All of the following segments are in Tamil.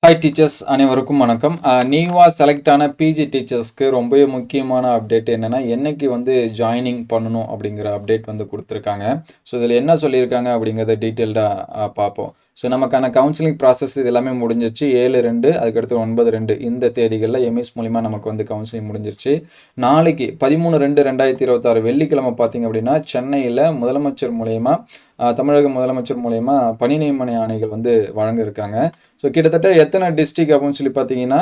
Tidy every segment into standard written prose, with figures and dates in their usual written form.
ஹாய் டீச்சர்ஸ் அனைவருக்கும் வணக்கம். நியூவாக செலக்ட் ஆன பிஜி டீச்சர்ஸ்க்கு ரொம்பவே முக்கியமான அப்டேட் என்னென்னா என்னைக்கு வந்து ஜாயினிங் பண்ணணும் அப்படிங்கிற அப்டேட் வந்து கொடுத்துருக்காங்க. ஸோ இதில் என்ன சொல்லியிருக்காங்க அப்படிங்கிறத டீட்டெயில்டாக பார்ப்போம். ஸோ நமக்கான கவுன்சிலிங் ப்ராசஸ் இது எல்லாமே முடிஞ்சிருச்சு. 7/2 அதுக்கடுத்து 9/2 இந்த தேதிகளில் எம்எஸ் மூலிமா நமக்கு வந்து கவுன்சிலிங் முடிஞ்சிருச்சு. நாளைக்கு 13/2/2026 வெள்ளிக்கிழமை பார்த்திங்க அப்படின்னா சென்னையில் முதலமைச்சர் மூலயமா தமிழக முதலமைச்சர் மூலயமா பணி நியமன ஆணைகள் வந்து வழங்க இருக்காங்க. ஸோ கிட்டத்தட்ட எத்தனை டிஸ்ட்ரிக்ட் அப்படின்னு சொல்லி பார்த்தீங்கன்னா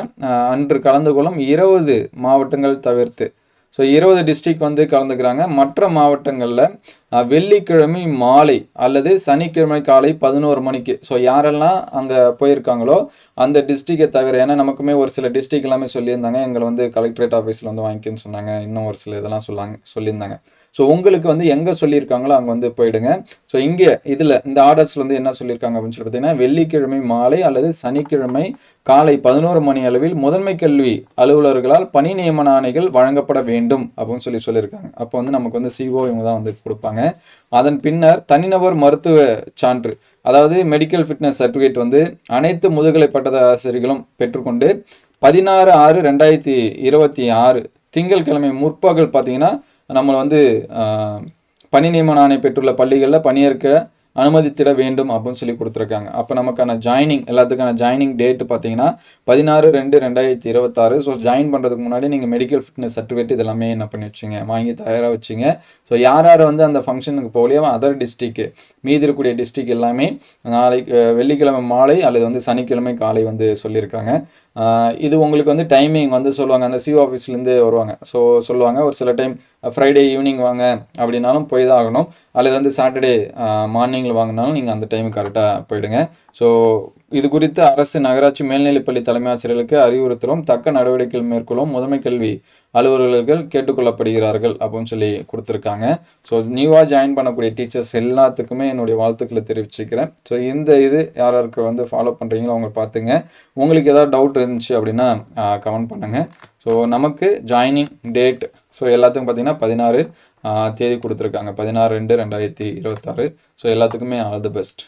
அன்று கலந்து கொள்ளும் 20 மாவட்டங்கள் தவிர்த்து ஸோ 20 டிஸ்ட்ரிக்ட் வந்து கலந்துக்கிறாங்க. மற்ற மாவட்டங்களில் வெள்ளிக்கிழமை மாலை அல்லது சனிக்கிழமை காலை 11 மணிக்கு ஸோ யாரெல்லாம் அங்கே போயிருக்காங்களோ அந்த டிஸ்ட்ரிக்டை தவிர, ஏன்னா நமக்குமே ஒரு சில டிஸ்ட்ரிக்ட் எல்லாமே சொல்லியிருந்தாங்க, எங்களை வந்து கலெக்டரேட் ஆஃபீஸில் வந்து வாங்கிக்கன்னு சொன்னாங்க, இன்னும் ஒரு சில இதெல்லாம் சொல்லியிருந்தாங்க. ஸோ உங்களுக்கு வந்து எங்கே சொல்லியிருக்காங்களோ அங்கே வந்து போயிடுங்க. ஸோ இங்கே இதில் இந்த ஆர்டர்ஸில் வந்து என்ன சொல்லியிருக்காங்க அப்படின்னு சொல்லி பார்த்தீங்கன்னா வெள்ளிக்கிழமை மாலை அல்லது சனிக்கிழமை காலை 11 மணி அளவில் முதன்மை கல்வி அலுவலர்களால் பணி நியமன ஆணைகள் வழங்கப்பட வேண்டும் அப்படின்னு சொல்லியிருக்காங்க. அப்போ வந்து நமக்கு வந்து சிஓ இவங்க தான் வந்து கொடுப்பாங்க. அதன் பின்னர் தனிநபர் மருத்துவ சான்று, அதாவது மெடிக்கல் ஃபிட்னஸ் சர்டிஃபிகேட் வந்து அனைத்து முதுகலை பட்டதாரிகளும் பெற்றுக்கொண்டு 16/6/2026 திங்கட்கிழமை முற்பகல் பார்த்தீங்கன்னா நம்மளை வந்து பணி நியமன ஆணை பெற்றுள்ள பள்ளிகளில் பணியேற்க அனுமதித்திட வேண்டும் அப்படின்னு சொல்லி கொடுத்துருக்காங்க. அப்போ நமக்கான ஜாயினிங் எல்லாத்துக்கான ஜாயினிங் டேட்டு பார்த்தீங்கன்னா 16/2/2026. ஸோ ஜாயின் பண்ணுறதுக்கு முன்னாடி நீங்கள் மெடிக்கல் ஃபிட்னஸ் சர்டிஃபிகேட் இதெல்லாமே என்ன பண்ணி வச்சுங்க, வாங்கி தயாராக வச்சுங்க. ஸோ யார் வந்து அந்த ஃபங்க்ஷனுக்கு போகலையோ அதர் டிஸ்ட்ரிக்ட் மீதி இருக்கக்கூடிய டிஸ்ட்ரிக்ட் எல்லாமே நாளைக்கு வெள்ளிக்கிழமை மாலை அல்லது வந்து சனிக்கிழமை காலை வந்து சொல்லியிருக்காங்க. இது உங்களுக்கு வந்து டைமிங் வந்து சொல்லுவாங்க, அந்த சிஓ ஆஃபீஸ்லேருந்து வருவாங்க. ஸோ சொல்லுவாங்க ஒரு சில டைம் ஃப்ரைடே ஈவினிங் வாங்க அப்படின்னாலும் போய் தான் ஆகணும், அல்லது வந்து சாட்டர்டே மார்னிங்கில் வாங்கினாலும் நீங்கள் அந்த டைமுக்கு கரெக்டாக போயிடுங்க. ஸோ இது குறித்து அரசு நகராட்சி மேல்நிலைப்பள்ளி தலைமை ஆசிரியர்களுக்கு அறிவுறுத்துகிறோம், தக்க நடவடிக்கைகள் மேற்கொள்ளும் முதன்மை கல்வி அலுவலர்கள் கேட்டுக்கொள்ளப்படுகிறார்கள் அப்படின்னு சொல்லி கொடுத்துருக்காங்க. ஸோ நியூவாக ஜாயின் பண்ணக்கூடிய டீச்சர்ஸ் எல்லாத்துக்குமே என்னுடைய வாழ்த்துக்களை தெரிவிச்சுக்கிறேன். ஸோ இந்த இது யாருக்கு வந்து ஃபாலோ பண்ணுறீங்களோ அவங்க பார்த்துங்க. உங்களுக்கு ஏதாவது டவுட் இருந்துச்சு அப்படின்னா கமெண்ட் பண்ணுங்கள். ஸோ நமக்கு ஜாயினிங் டேட் ஸோ எல்லாத்துக்கும் பார்த்தீங்கன்னா 16 தேதி கொடுத்துருக்காங்க, 16/2/2026. ஸோ எல்லாத்துக்குமே ஆல் தி பெஸ்ட்.